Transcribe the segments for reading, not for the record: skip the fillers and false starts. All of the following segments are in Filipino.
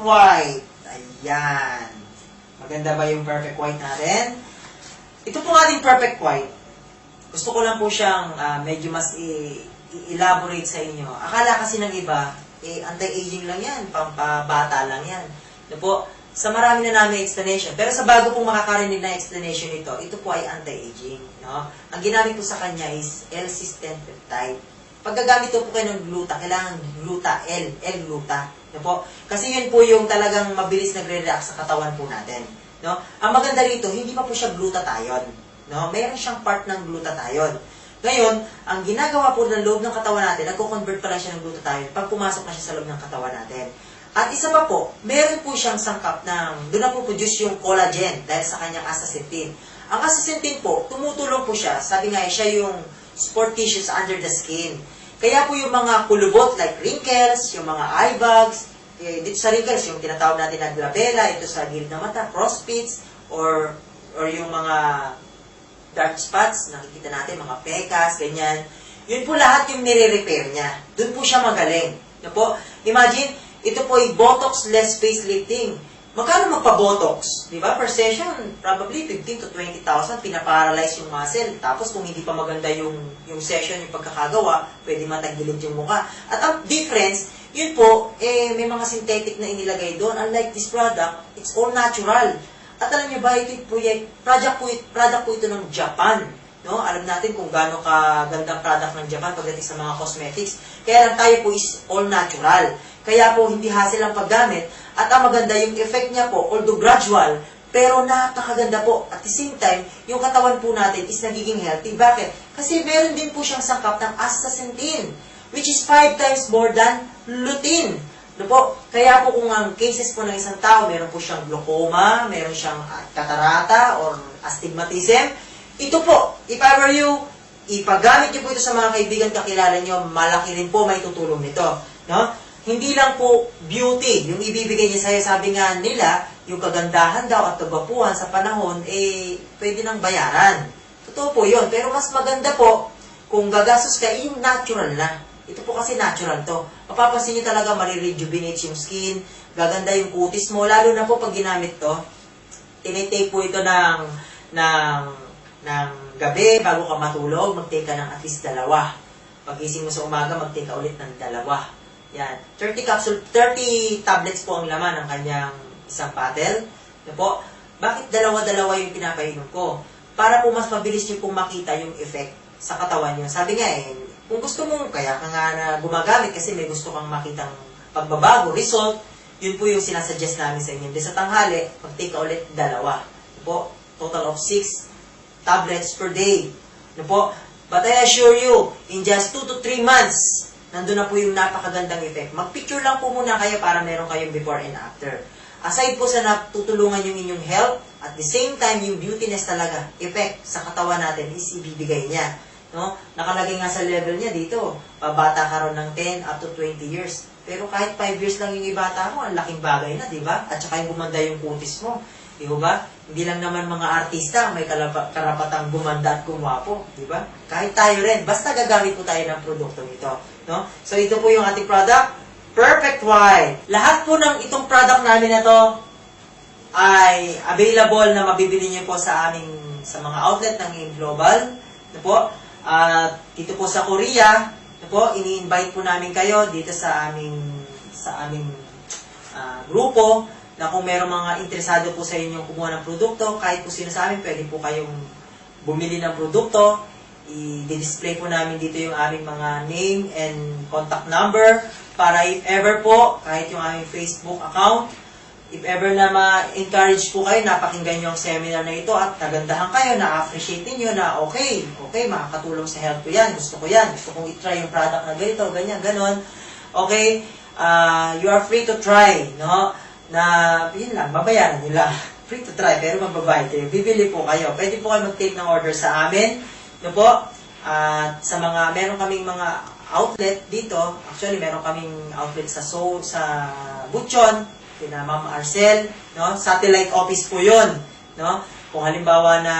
white. Ayan. Maganda ba yung perfect white natin? Ito po ating perfect white. Gusto ko lang po siyang medyo mas i-elaborate sa inyo. Akala kasi ng iba, anti-aging lang yan, pampabata lang yan. Ito po, sa marami na namin explanation. Pero sa bago pong makakarinig na explanation ito po ay anti-aging. No? Ang ginamit po sa kanya is L-cysteine peptide. Pag gagamit po kayo ng gluta, kailangan gluta, L-gluta. No po? Kasi yun po yung talagang mabilis nagre-react sa katawan po natin. No? Ang maganda rito, hindi pa po siya glutathione. No? Mayroon siyang part ng glutathione. Ngayon, ang ginagawa po ng loob ng katawan natin, nagko-convert pa lang siya ng glutathione pag pumasok na siya sa loob ng katawan natin. At isa pa po, meron po siyang sangkap ng, doon na po produce yung collagen dahil sa kanyang astaxanthin. Ang astaxanthin po, tumutulong po siya, sabi nga, siya yung support tissues under the skin. Kaya po yung mga kulubot like wrinkles, yung mga eye bags, dito sa wrinkles, yung tinatawag natin na glabella, ito sa gilid ng mata, crosspits, or yung mga dark spots, nakikita natin, mga pekas, ganyan. Yun po lahat yung nire-repair niya. Doon po siya magaling. Yan po, imagine, ito po ay Botox-less facelifting. Magkano magpa-Botox? Diba? Per session, probably 15 to 20,000, pinaparalyze yung muscle. Tapos kung hindi pa maganda yung session, yung pagkakagawa, pwede matagilid yung mukha. At ang difference, yun po, may mga synthetic na inilagay doon. Unlike this product, it's all natural. At alam niyo ba, ito po, product po ito ng Japan. No? Alam natin kung gaano kagandang product ng Japan pagdating sa mga cosmetics. Kaya lang tayo po is all natural. Kaya po hindi hassle ang paggamit. At ang maganda yung effect niya po, although gradual, pero napakaganda po. At the same time, yung katawan po natin is nagiging healthy. Bakit? Kasi meron din po siyang sangkap ng astaxanthin, which is 5 times more than lutein. No po? Kaya po kung ang cases po ng isang tao, meron po siyang glaucoma, meron siyang catarata or astigmatism, ito po, if I were you, ipagamit niyo po ito sa mga kaibigan kakilala niyo, malaki rin po may tutulong nito. No? Hindi lang po beauty, yung ibibigay niya sa'yo, sabi nga nila, yung kagandahan daw at kabapuhan sa panahon, pwede nang bayaran. Totoo po yun, pero mas maganda po, kung gagastos ka, yung natural na. Ito po kasi natural to. Mapapansin niyo talaga marirejuvenate yung skin, gaganda yung kutis mo, lalo na po pag ginamit to, tinitake po ito ng gabi, bago ka matulog, mag-take ka ng at least 2. Pag-ising mo sa umaga, mag-take ka ulit ng 2. Yan. 30 tablets po ang laman ng kanyang isang bottle. Yan po. Bakit dalawa-dalawa yung pinapainom ko? Para po mas mabilis niyo pong makita yung effect sa katawan niyo. Sabi nga kung gusto mo, kaya ka nga na gumagamit kasi may gusto kang makitang pagbabago, result, yun po yung sinasuggest namin sa inyo. Sa tanghali, mag-take ka ulit 2. Yan po. Total of 6 tablets per day. Yan po. But I assure you, in just 2 to 3 months, nandun na po yung napakagandang effect. Mag-picture lang po muna kayo para meron kayong before and after. Aside po sa natutulungan yung inyong health, at the same time, yung beautiness talaga, effect sa katawan natin is ibibigay niya. No? Nakalagay nga sa level niya dito, pabata ka ron ng 10 up to 20 years. Pero kahit 5 years lang yung ibata mo, ang laking bagay na, di ba? At saka yung gumanda yung kutis mo. Di ba? Hindi lang naman mga artista may karapatang gumanda at gumapo, di ba? Kahit tayo rin, basta gagamit po tayo ng produkto nito. No? So ito po yung ating product, Perfect White. Lahat po ng itong product namin na to ay available na mabibili niyo po sa mga outlet ng AIM Global. Ito po. Dito po sa Korea, ito po, ini-invite po namin kayo dito sa aming grupo na kung mayroong mga interesado po sa inyong kumuha ng produkto, kahit po sino sa amin, pwede po kayong bumili ng produkto. I-display po namin dito yung aming mga name and contact number para if ever po, kahit yung aming Facebook account, if ever na ma-encourage po kayo, napakinggan nyo ang seminar na ito at nagandahan kayo, na-appreciate niyo na okay, makakatulong sa health ko yan, gusto kong i-try yung product na ganito, ganyan, ganon. Okay, you are free to try, no? Na, yun lang, babayaran nila. Free to try, pero magbabayad kayo. Bibili po kayo. Pwede po kayo mag-take ng order sa amin. No po? At sa meron kaming mga outlet dito. Actually, meron kaming outlet sa Seoul, sa Bucheon, kina Ma'am Arcel, no? Satellite office po 'yon, no? Kung halimbawa na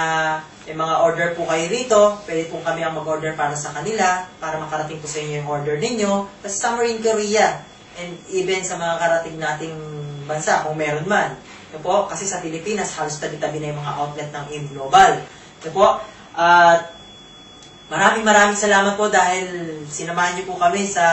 may mga order po kayo rito, pwede po kami ang mag-order para sa kanila para makarating po sa inyo yung order ninyo. Kasi somewhere in Korea and even sa mga karating nating bansa, kung meron man. Ito po, kasi sa Pilipinas, halos tabi-tabi na yung mga outlet ng AIM Global. Ito po, at maraming salamat po dahil sinamahan niyo po kami sa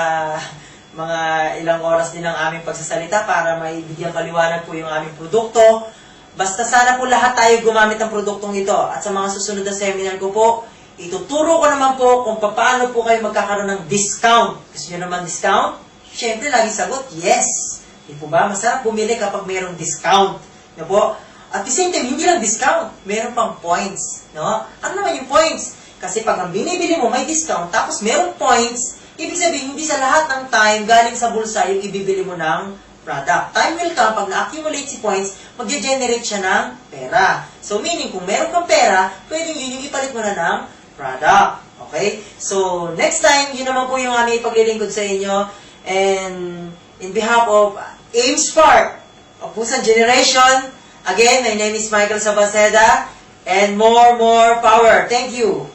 mga ilang oras din ng aming pagsasalita para maibigyan kaliwanag po yung aming produkto. Basta sana po lahat tayo gumamit ng produktong ito. At sa mga susunod na seminar ko po, ituturo ko naman po kung paano po kayo magkakaroon ng discount. Gusto nyo naman discount? Siyempre, lagi sagot, yes. Di po ba? Masarap bumili kapag mayroong discount. No po? At the same time, hindi lang discount. Meron pang points. No? Ano naman yung points? Kasi pag ang binibili mo may discount, tapos merong points, ibig sabihin, hindi sa lahat ng time galing sa bulsa yung ibibili mo ng product. Time will come, pag na-accumulate si points, mag-generate siya ng pera. So, meaning, kung meron kang pera, pwedeng yun yung ipalit mo na ng product. Okay? So, next time, yun naman po yung aming ipaglilingkod sa inyo. And, in behalf of AIM Spark, of Busan Generation, again, my name is Michael Sabaceda, and more power. Thank you.